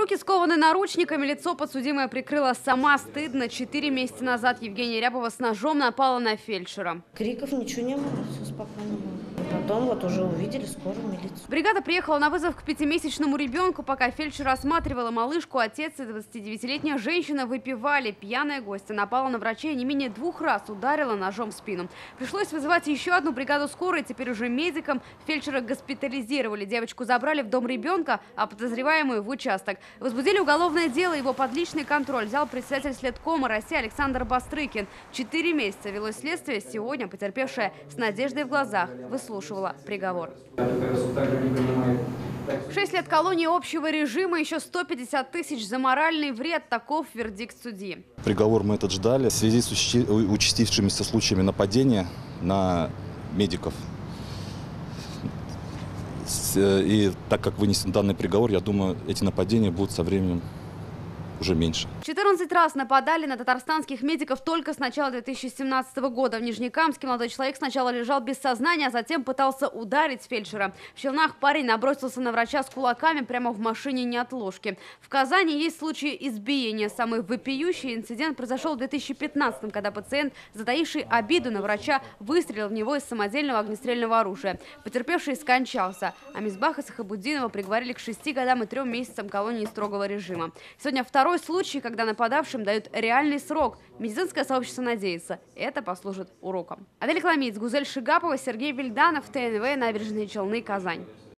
Руки скованы наручниками, лицо подсудимая прикрыла сама. Стыдно. 4 месяца назад Евгения Рябова с ножом напала на фельдшера. Криков ничего не было, все спокойно было. Потом вот уже увидели скорую милицию. Бригада приехала на вызов к 5-месячному ребенку. Пока фельдшер осматривала малышку, отец и 29-летняя женщина выпивали. Пьяная гостья напала на врача и не менее 2 раз ударила ножом в спину. Пришлось вызывать еще одну бригаду скорой. Теперь уже медикам. Фельдшера госпитализировали. Девочку забрали в дом ребенка, а подозреваемую в участок. Возбудили уголовное дело. Его под личный контроль взял председатель следкома России Александр Бастрыкин. 4 месяца велось следствие. Сегодня потерпевшая с надеждой в глазах выслушивала приговор. 6 лет колонии общего режима, еще 150 тысяч за моральный вред. Таков вердикт судьи. Приговор мы этот ждали в связи с участившимися случаями нападения на медиков. И так как вынесен данный приговор, я думаю, эти нападения будут со временем уже меньше. 14 раз нападали на татарстанских медиков только с начала 2017 года. В Нижнекамске молодой человек сначала лежал без сознания, а затем пытался ударить фельдшера. В Челнах парень набросился на врача с кулаками прямо в машине неотложки. В Казани есть случаи избиения. Самый вопиющий инцидент произошел в 2015-м, когда пациент, затаивший обиду на врача, выстрелил в него из самодельного огнестрельного оружия. Потерпевший скончался. А Мисбаха Сахабуддинова приговорили к 6 годам и 3 месяцам колонии строгого режима. Сегодня второй случай, когда нападавшим дают реальный срок. Медицинское сообщество надеется, это послужит уроком. Адель Кламиц, Гузель Шигапова, Сергей Вильданов, ТНВ, Набережные Челны, Казань.